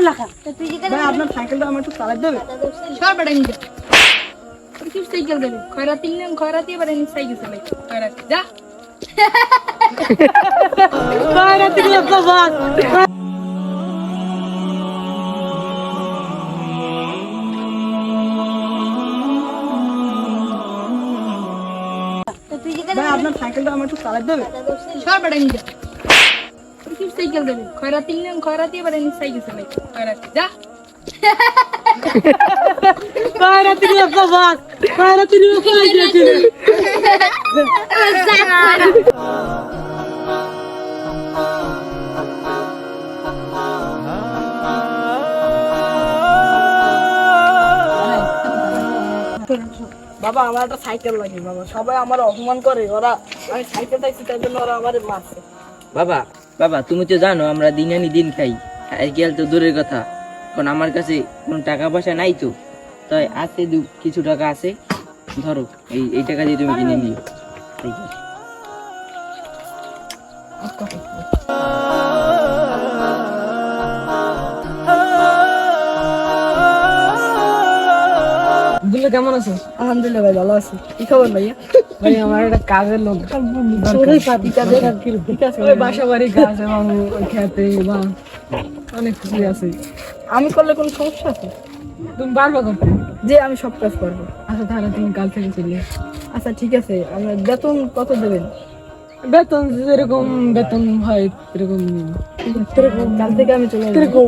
লেখা ভাই আপনার সাইকেলটা আমার একটু চালাই দেবে সর বেটা নিয়ে কি সাইকেল দেবে খয়রাতি এবার এনে সাইকেল চালাই খয়রাতি যা খয়রাতি গুলো বাস ভাই আপনার সাইকেলটা আমার একটু চালাই দেবে সর বেটা নিয়ে কি সাইকেল দেবে খয়রাতি এবার এনে সাইকেল চালাই খয়রাতি যা খয়রাতি গুলো বাস খয়রাতি গুলো চালাই দিয়েছে বাবা আমার একটা সাইকেল লাগে বাবা সবাই আমার অপমান করে ওরা আমি সাইকেল চাইছি তার জন্য ওরা আমার মারছে বাবা বাবা তুমি তো জানো আমরা দিন আনি দিন খাই সাইকেল তো দূরের কথা এখন আমার কাছে কোনো টাকা পয়সা নাই তো তাই আছে কিছু টাকা আছে ধরো এই টাকা দিয়ে তুমি কিনে নিও সাইকেল বুঝলে কেমন আছো? আলহামদুলিল্লাহ ভাই ভালো আছি। কি খবর ভাইয়া? ভাই আমার একটা কাজের লোক বাসা বাড়ি কাজ এবং ওই খেতে বা অনেক কিছু আছে। আমি করলে কোনো সমস্যা আছে? তুমি পারবে করতে? যে আমি সব কাজ পারবো। আচ্ছা তাহলে তুমি কাল থেকে চলে আচ্ছা ঠিক আছে। আমরা বেতন কত দেবেন? বেতন যেরকম বেতন হয় এরকম কাল থেকে আমি চলে আসবো।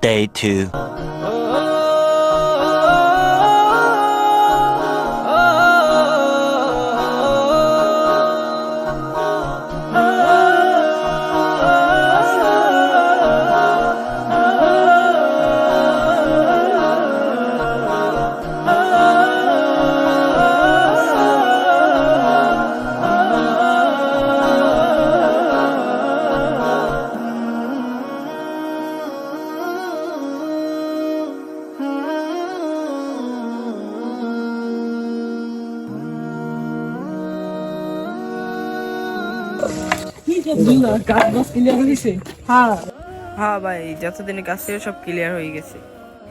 Day 2. হ্যাঁ ভাই যতদিনে কাজ ছিল সব ক্লিয়ার হয়ে গেছে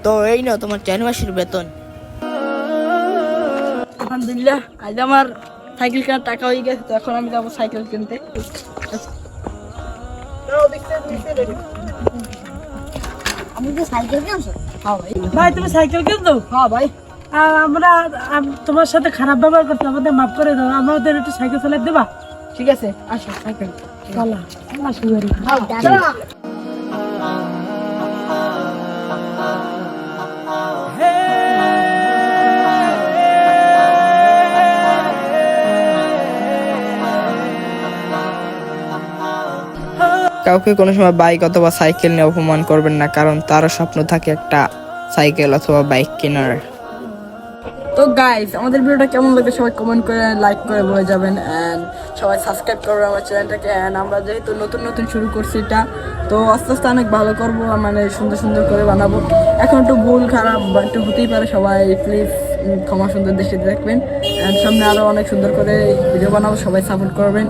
তো এই নাও তোমার 4 মাসের বেতন আলহামদুলিল্লাহ আজ আমার সাইকেল কেনার টাকা হয়ে গেছে তো এখন আমি যাবো সাইকেল কিনতে আমি তো সাইকেল কিনছো হ্যাঁ ভাই ভাই তুমি সাইকেল কিনতো হ্যাঁ ভাই আমরা তোমার সাথে খারাপ ব্যবহার করতে আমাদের মাফ করে দাও আমাদের একটু সাইকেল চালাই দেবা ঠিক আছে আসো সাইকেল চালা আসো কাউকে কোনো সময় বাইক অথবা সাইকেল নিয়ে অপমান করবেন না কারণ তারও স্বপ্ন থাকে একটা সাইকেল অথবা বাইক কেনার তো গাইস আমাদের ভিডিওটা কেমন লাগে সবাই কমেন্ট করে লাইক করে বলে যাবেন এন্ড সবাই সাবস্ক্রাইব করবেন আমার চ্যানেলটাকে এন্ড আমরা যেহেতু নতুন শুরু করছি এটা তো আস্তে আস্তে অনেক ভালো করবো মানে সুন্দর করে বানাবো এখন একটু ভুল খারাপ বা একটু হতেই পারে সবাই প্লিজ ক্ষমা সুন্দর দৃষ্টিতে দেখবেন এন্ড সামনে আরো অনেক সুন্দর করে ভিডিও বানাবো সবাই সাপোর্ট করবেন